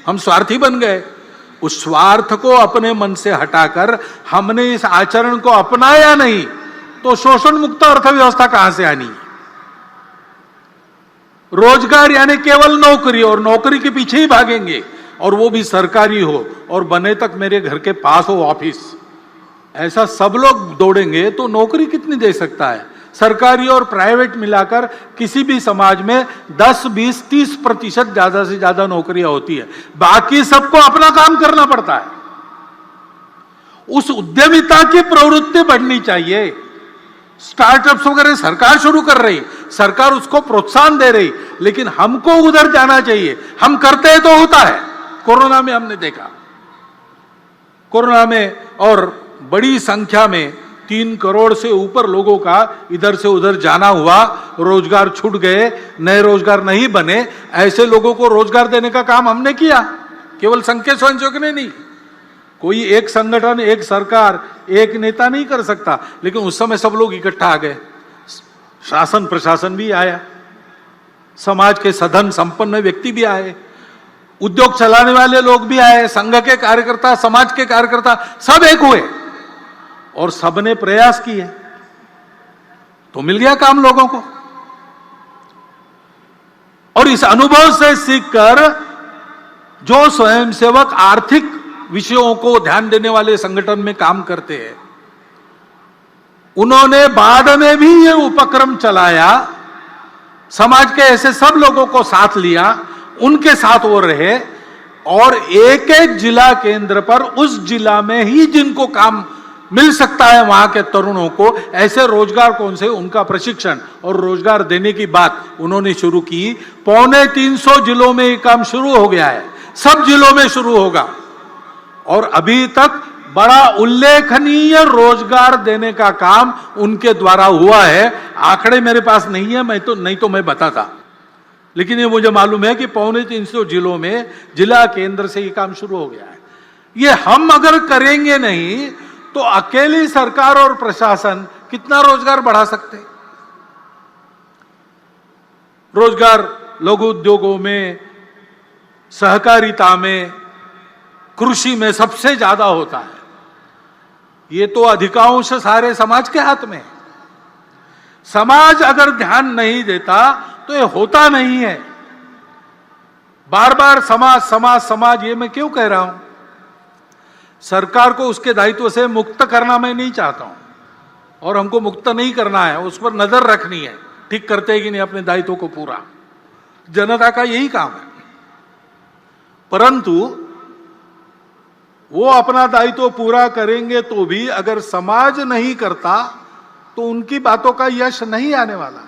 हम स्वार्थी बन गए। उस स्वार्थ को अपने मन से हटाकर हमने इस आचरण को अपनाया नहीं, तो शोषण मुक्त अर्थव्यवस्था कहां से आनी? रोजगार यानी केवल नौकरी, और नौकरी के पीछे ही भागेंगे, और वो भी सरकारी हो, और बने तक मेरे घर के पास हो ऑफिस। ऐसा सब लोग दौड़ेंगे तो नौकरी कितनी दे सकता है? सरकारी और प्राइवेट मिलाकर किसी भी समाज में 10, 20, 30% ज्यादा से ज्यादा नौकरियां होती है। बाकी सबको अपना काम करना पड़ता है। उस उद्यमिता की प्रवृत्ति बढ़नी चाहिए। स्टार्टअप्स वगैरह सरकार शुरू कर रही, सरकार उसको प्रोत्साहन दे रही, लेकिन हमको उधर जाना चाहिए। हम करते हैं तो होता है। कोरोना में हमने देखा, कोरोना में और बड़ी संख्या में 3 करोड़ से ऊपर लोगों का इधर से उधर जाना हुआ, रोजगार छूट गए, नए रोजगार नहीं बने। ऐसे लोगों को रोजगार देने का काम हमने किया, केवल संघ के स्वयंसेवक ने नहीं। कोई एक संगठन, एक सरकार, एक नेता नहीं कर सकता, लेकिन उस समय सब लोग इकट्ठा आ गए। शासन प्रशासन भी आया, समाज के सधन संपन्न व्यक्ति भी आए, उद्योग चलाने वाले लोग भी आए, संघ के कार्यकर्ता, समाज के कार्यकर्ता, सब एक हुए और सबने प्रयास किए। तो मिल गया काम लोगों को। और इस अनुभव से सीखकर जो स्वयंसेवक आर्थिक विषयों को ध्यान देने वाले संगठन में काम करते हैं, उन्होंने बाद में भी ये उपक्रम चलाया, समाज के ऐसे सब लोगों को साथ लिया, उनके साथ वो रहे, और एक एक जिला केंद्र पर उस जिला में ही जिनको काम मिल सकता है वहां के तरुणों को ऐसे रोजगार कौन से, उनका प्रशिक्षण और रोजगार देने की बात उन्होंने शुरू की। 350 जिलों में ये काम शुरू हो गया है, सब जिलों में शुरू होगा, और अभी तक बड़ा उल्लेखनीय रोजगार देने का काम उनके द्वारा हुआ है। आंकड़े मेरे पास नहीं है, नहीं तो मैं बताता, लेकिन ये मुझे मालूम है कि 350 जिलों में जिला केंद्र से ये काम शुरू हो गया है। ये हम अगर करेंगे नहीं तो अकेली सरकार और प्रशासन कितना रोजगार बढ़ा सकते? रोजगार लघु उद्योगों में, सहकारिता में, कृषि में सबसे ज्यादा होता है। ये तो अधिकांश सारे समाज के हाथ में है। समाज अगर ध्यान नहीं देता तो ये होता नहीं है। बार बार समाज समाज समाज, ये मैं क्यों कह रहा हूं? सरकार को उसके दायित्व से मुक्त करना मैं नहीं चाहता हूं, और हमको मुक्त नहीं करना है, उस पर नजर रखनी है, ठीक करते हैं कि नहीं अपने दायित्व को पूरा। जनता का यही काम है। परंतु वो अपना दायित्व पूरा करेंगे तो भी अगर समाज नहीं करता तो उनकी बातों का यश नहीं आने वाला,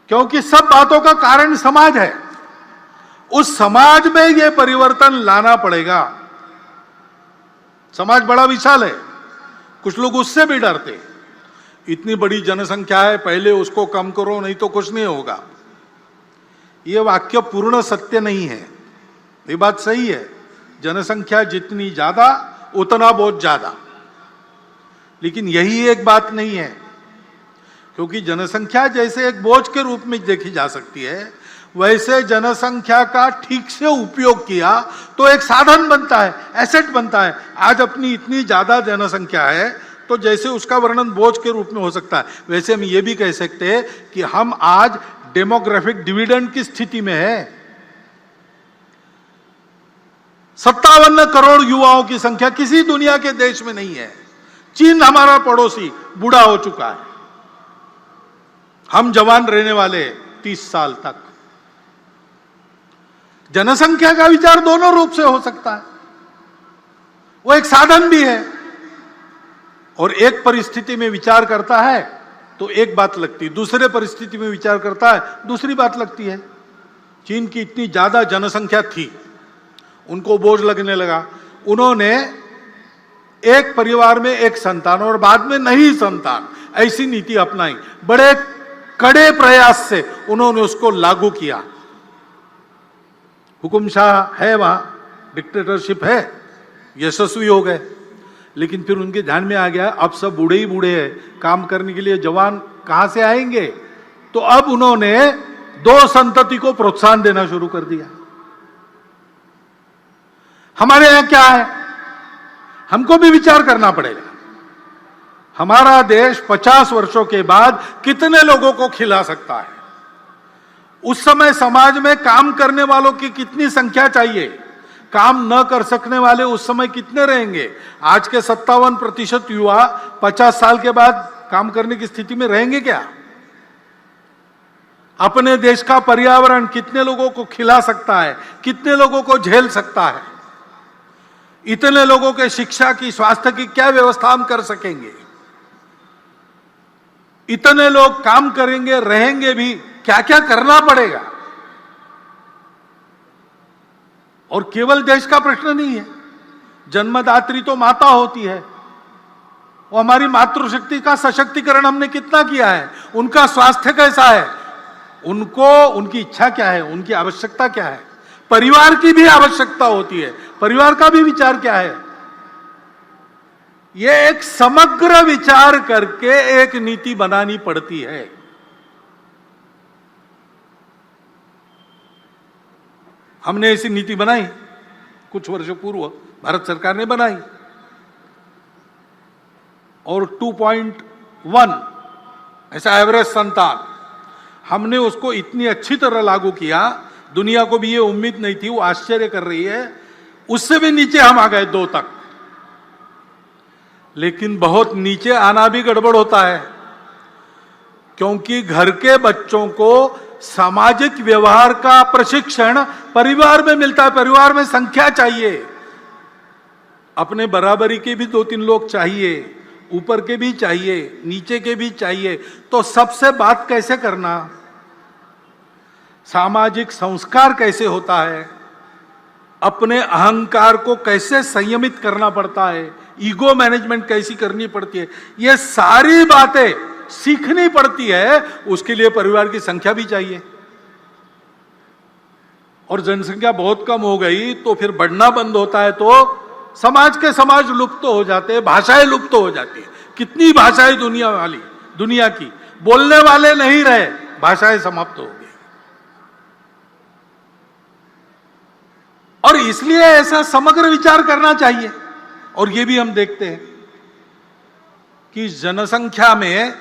क्योंकि सब बातों का कारण समाज है। उस समाज में यह परिवर्तन लाना पड़ेगा। समाज बड़ा विशाल है, कुछ लोग उससे भी डरते, इतनी बड़ी जनसंख्या है, पहले उसको कम करो नहीं तो कुछ नहीं होगा। यह वाक्य पूर्ण सत्य नहीं है। ये बात सही है, जनसंख्या जितनी ज्यादा उतना बहुत ज्यादा, लेकिन यही एक बात नहीं है, क्योंकि जनसंख्या जैसे एक बोझ के रूप में देखी जा सकती है, वैसे जनसंख्या का ठीक से उपयोग किया तो एक साधन बनता है, एसेट बनता है। आज अपनी इतनी ज्यादा जनसंख्या है तो जैसे उसका वर्णन बोझ के रूप में हो सकता है, वैसे हम ये भी कह सकते हैं कि हम आज डेमोग्राफिक डिविडेंड की स्थिति में है। 57 करोड़ युवाओं की संख्या किसी दुनिया के देश में नहीं है। चीन हमारा पड़ोसी बूढ़ा हो चुका है, हम जवान रहने वाले 30 साल तक। जनसंख्या का विचार दोनों रूप से हो सकता है, वो एक साधन भी है, और एक परिस्थिति में विचार करता है तो एक बात लगती है, दूसरे परिस्थिति में विचार करता है दूसरी बात लगती है। चीन की इतनी ज्यादा जनसंख्या थी, उनको बोझ लगने लगा, उन्होंने एक परिवार में एक संतान और बाद में नहीं संतान, ऐसी नीति अपनाई। बड़े कड़े प्रयास से उन्होंने उसको लागू किया। हुकुमशाह है वहां, डिक्टेटरशिप है, यशस्वी हो गए। लेकिन फिर उनके ध्यान में आ गया अब सब बूढ़े ही बूढ़े हैं, काम करने के लिए जवान कहां से आएंगे? तो अब उन्होंने 2 संतति को प्रोत्साहन देना शुरू कर दिया। हमारे यहां क्या है, हमको भी विचार करना पड़ेगा। हमारा देश 50 वर्षों के बाद कितने लोगों को खिला सकता है? उस समय समाज में काम करने वालों की कितनी संख्या चाहिए? काम न कर सकने वाले उस समय कितने रहेंगे? आज के 57% युवा 50 साल के बाद काम करने की स्थिति में रहेंगे क्या? अपने देश का पर्यावरण कितने लोगों को खिला सकता है, कितने लोगों को झेल सकता है? इतने लोगों के शिक्षा की, स्वास्थ्य की क्या व्यवस्था हम कर सकेंगे? इतने लोग काम करेंगे, रहेंगे भी, क्या क्या करना पड़ेगा? और केवल देश का प्रश्न नहीं है, जन्मदात्री तो माता होती है, वो हमारी मातृशक्ति का सशक्तिकरण हमने कितना किया है? उनका स्वास्थ्य कैसा है? उनको, उनकी इच्छा क्या है, उनकी आवश्यकता क्या है? परिवार की भी आवश्यकता होती है, परिवार का भी विचार क्या है? यह एक समग्र विचार करके एक नीति बनानी पड़ती है। हमने ऐसी नीति बनाई, कुछ वर्षों पूर्व भारत सरकार ने बनाई, और 1 ऐसा एवरेज संतान, हमने उसको इतनी अच्छी तरह लागू किया, दुनिया को भी ये उम्मीद नहीं थी, वो आश्चर्य कर रही है। उससे भी नीचे हम आ गए 2 तक। लेकिन बहुत नीचे आना भी गड़बड़ होता है, क्योंकि घर के बच्चों को सामाजिक व्यवहार का प्रशिक्षण परिवार में मिलता है। परिवार में संख्या चाहिए, अपने बराबरी के भी 2-3 लोग चाहिए, ऊपर के भी चाहिए, नीचे के भी चाहिए। तो सबसे बात कैसे करना, सामाजिक संस्कार कैसे होता है, अपने अहंकार को कैसे संयमित करना पड़ता है, ईगो मैनेजमेंट कैसी करनी पड़ती है, ये सारी बातें सीखनी पड़ती है। उसके लिए परिवार की संख्या भी चाहिए। और जनसंख्या बहुत कम हो गई तो फिर बढ़ना बंद होता है, तो समाज के समाज लुप्त हो जाते हैं, भाषाएं लुप्त हो जाती है। कितनी भाषाएं दुनिया की बोलने वाले नहीं रहे, भाषाएं समाप्त हो गई। और इसलिए ऐसा समग्र विचार करना चाहिए। और ये भी हम देखते हैं कि जनसंख्या में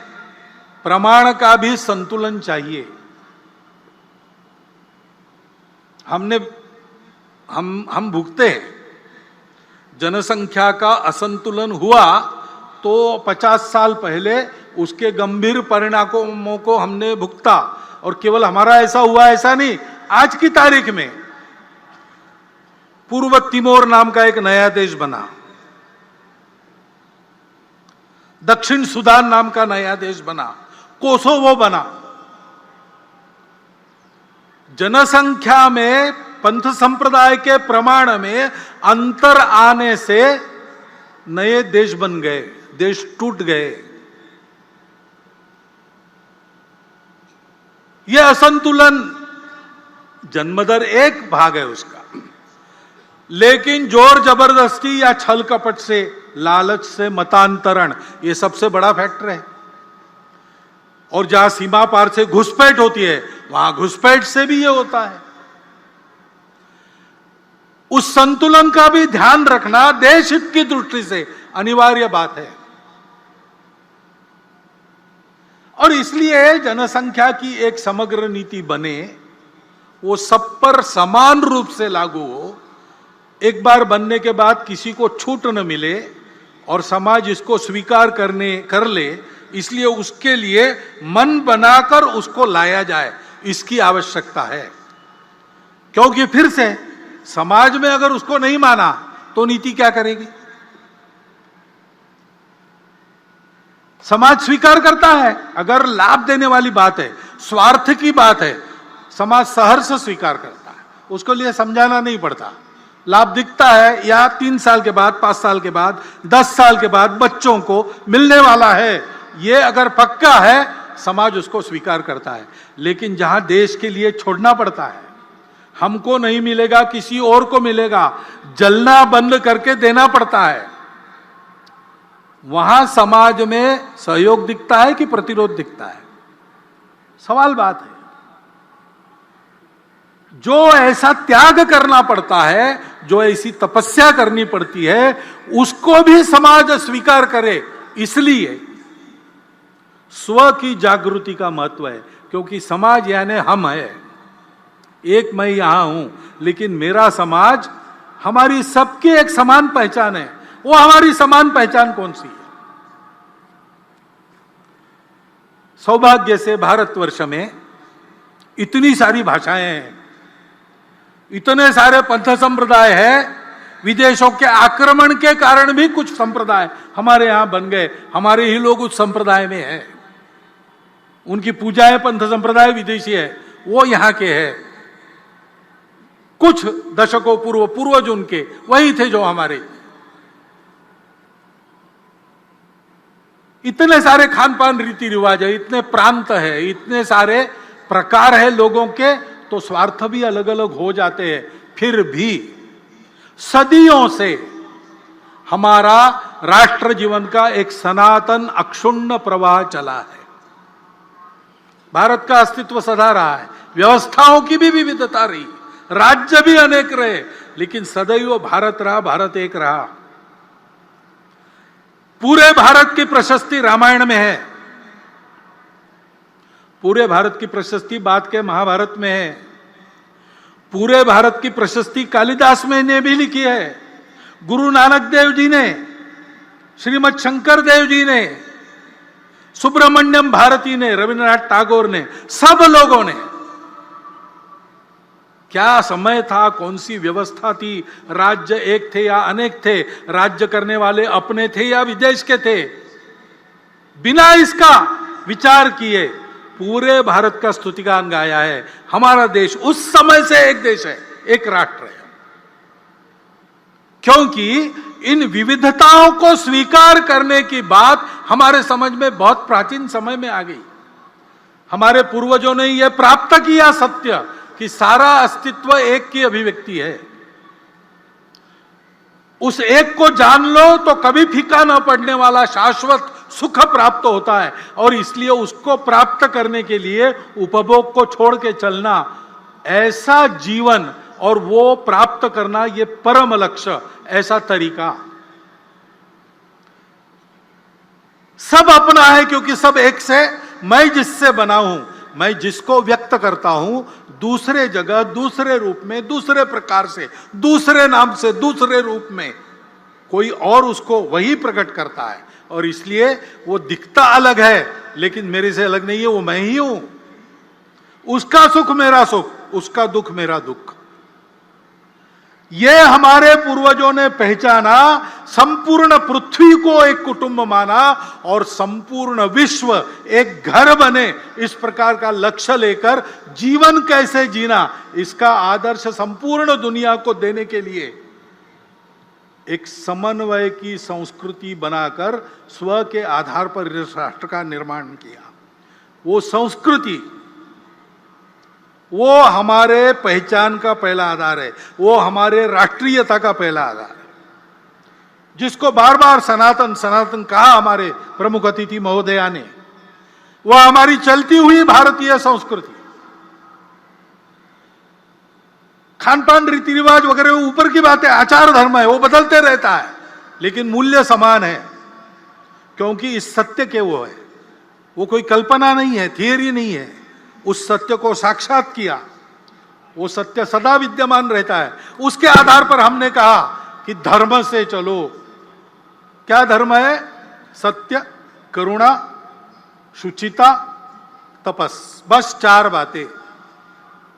प्रमाण का भी संतुलन चाहिए। हम भुगते हैं, जनसंख्या का असंतुलन हुआ तो 50 साल पहले उसके गंभीर परिणामों को हमने भुगता। और केवल हमारा ऐसा हुआ ऐसा नहीं, आज की तारीख में पूर्व तिमोर नाम का एक नया देश बना, दक्षिण सुदान नाम का नया देश बना, कोसोवो बना। जनसंख्या में पंथ संप्रदाय के प्रमाण में अंतर आने से नए देश बन गए, देश टूट गए। यह असंतुलन, जन्मदर एक भाग है उसका, लेकिन जोर जबरदस्ती या छल कपट से, लालच से मतांतरण, यह सबसे बड़ा फैक्टर है। और जहां सीमा पार से घुसपैठ होती है, वहां घुसपैठ से भी यह होता है। उस संतुलन का भी ध्यान रखना देश हित की दृष्टि से अनिवार्य बात है। और इसलिए जनसंख्या की एक समग्र नीति बने, वो सब पर समान रूप से लागू हो, एक बार बनने के बाद किसी को छूट न मिले और समाज इसको स्वीकार कर ले। इसलिए उसके लिए मन बनाकर उसको लाया जाए, इसकी आवश्यकता है। क्योंकि फिर से समाज में अगर उसको नहीं माना तो नीति क्या करेगी? समाज स्वीकार करता है, अगर लाभ देने वाली बात है, स्वार्थ की बात है, समाज सहर्ष स्वीकार करता है, उसको लिए समझाना नहीं पड़ता। लाभ दिखता है या 3 साल के बाद, 5 साल के बाद, 10 साल के बाद बच्चों को मिलने वाला है, ये अगर पक्का है, समाज उसको स्वीकार करता है। लेकिन जहां देश के लिए छोड़ना पड़ता है, हमको नहीं मिलेगा किसी और को मिलेगा, जलना बंद करके देना पड़ता है, वहां समाज में सहयोग दिखता है कि प्रतिरोध दिखता है? सवाल बात है। जो ऐसा त्याग करना पड़ता है, जो ऐसी तपस्या करनी पड़ती है, उसको भी समाज स्वीकार करे। इसलिए स्व की जागृति का महत्व है, क्योंकि समाज यानी हम है। एक मैं यहां हूं, लेकिन मेरा समाज, हमारी सबकी एक समान पहचान है। वो हमारी समान पहचान कौन सी है? सौभाग्य से भारतवर्ष में इतनी सारी भाषाएं हैं, इतने सारे पंथ संप्रदाय हैं। विदेशों के आक्रमण के कारण भी कुछ संप्रदाय हमारे यहां बन गए, हमारे ही लोग उस संप्रदाय में हैं। उनकी पूजाएं पंथ संप्रदाय विदेशी है, वो यहां के हैं। कुछ दशकों पूर्वज उनके वही थे जो हमारे। इतने सारे खान पान रीति रिवाज है, इतने प्रांत है, इतने सारे प्रकार है लोगों के, तो स्वार्थ भी अलग अलग हो जाते हैं। फिर भी सदियों से हमारा राष्ट्र जीवन का एक सनातन अक्षुण्ण प्रवाह चला है। भारत का अस्तित्व सदा रहा है, व्यवस्थाओं की भी विविधता रही, राज्य भी अनेक रहे, लेकिन सदैव भारत रहा, भारत एक रहा। पूरे भारत की प्रशस्ति रामायण में है, पूरे भारत की प्रशस्ति बाद के महाभारत में है, पूरे भारत की प्रशस्ति कालिदास में ने भी लिखी है, गुरु नानक देव जी ने, श्रीमद शंकर देव जी ने, सुब्रमण्यम भारती ने, रविन्द्रनाथ टैगोर ने, सब लोगों ने। क्या समय था, कौन सी व्यवस्था थी, राज्य एक थे या अनेक थे, राज्य करने वाले अपने थे या विदेश के थे, बिना इसका विचार किए पूरे भारत का स्तुतिगान गाया है। हमारा देश उस समय से एक देश है, एक राष्ट्र है, क्योंकि इन विविधताओं को स्वीकार करने की बात हमारे समझ में बहुत प्राचीन समय में आ गई। हमारे पूर्वजों ने यह प्राप्त किया सत्य कि सारा अस्तित्व एक की अभिव्यक्ति है। उस एक को जान लो तो कभी फीका न पड़ने वाला शाश्वत सुख प्राप्त होता है, और इसलिए उसको प्राप्त करने के लिए उपभोग को छोड़ के चलना, ऐसा जीवन और वो प्राप्त करना, ये परम लक्ष्य, ऐसा तरीका सब अपना है, क्योंकि सब एक से, मैं जिससे बना हूं, मैं जिसको व्यक्त करता हूं, दूसरे जगह, दूसरे रूप में, दूसरे प्रकार से, दूसरे नाम से, दूसरे रूप में कोई और उसको वही प्रकट करता है, और इसलिए वो दिखता अलग है लेकिन मेरे से अलग नहीं है, वो मैं ही हूं। उसका सुख मेरा सुख, उसका दुख मेरा दुख। ये हमारे पूर्वजों ने पहचाना, संपूर्ण पृथ्वी को एक कुटुंब माना और संपूर्ण विश्व एक घर बने, इस प्रकार का लक्ष्य लेकर जीवन कैसे जीना, इसका आदर्श संपूर्ण दुनिया को देने के लिए एक समन्वय की संस्कृति बनाकर स्व के आधार पर इस राष्ट्र का निर्माण किया। वो संस्कृति, वो हमारे पहचान का पहला आधार है, वो हमारे राष्ट्रीयता का पहला आधार है, जिसको बार बार सनातन सनातन कहा हमारे प्रमुख अतिथि महोदया ने। वह हमारी चलती हुई भारतीय संस्कृति, खान पान, रीति रिवाज वगैरह ऊपर की बात है, आचार धर्म है, वो बदलते रहता है, लेकिन मूल्य समान है, क्योंकि इस सत्य के वो है, वो कोई कल्पना नहीं है, थियरी नहीं है, उस सत्य को साक्षात किया, वो सत्य सदा विद्यमान रहता है। उसके आधार पर हमने कहा कि धर्म से चलो। क्या धर्म है? सत्य, करुणा, शुचिता, तपस, बस 4 बातें।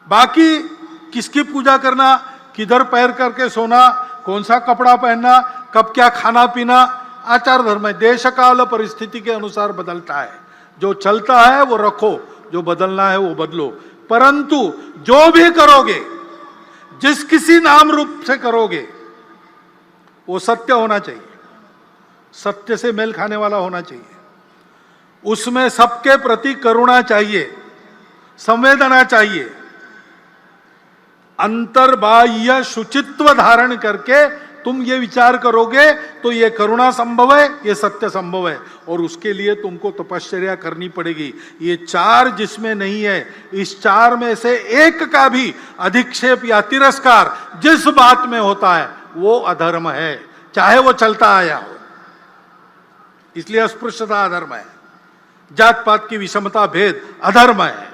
बाकी किसकी पूजा करना, किधर पैर करके सोना, कौन सा कपड़ा पहनना, कब क्या खाना पीना, आचार धर्म है, देश काल परिस्थिति के अनुसार बदलता है। जो चलता है वो रखो, जो बदलना है वो बदलो, परंतु जो भी करोगे, जिस किसी नाम रूप से करोगे, वो सत्य होना चाहिए, सत्य से मेल खाने वाला होना चाहिए, उसमें सबके प्रति करुणा चाहिए, संवेदना चाहिए, अंतर्बाह्य शुचित्व धारण करके तुम ये विचार करोगे तो ये करुणा संभव है, ये सत्य संभव है, और उसके लिए तुमको तपश्चर्या करनी पड़ेगी। ये 4 जिसमें नहीं है, इस 4 में से एक का भी अधिक्षेप या तिरस्कार जिस बात में होता है वो अधर्म है, चाहे वो चलता आया हो। इसलिए अस्पृश्यता अधर्म है, जात पात की विषमता भेद अधर्म है।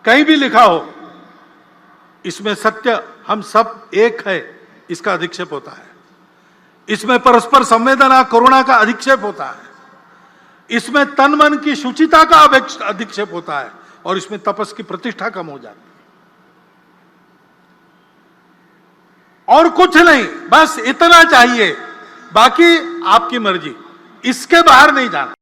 कहीं भी लिखा हो इसमें सत्य हम सब एक है, इसका अधिक्षेप होता है। इसमें परस्पर संवेदना करुणा का अधिक्षेप होता है, इसमें तन मन की शुचिता का अधिक्षेप होता है, और इसमें तपस की प्रतिष्ठा कम हो जाती है। और कुछ नहीं, बस इतना चाहिए, बाकी आपकी मर्जी, इसके बाहर नहीं जाना।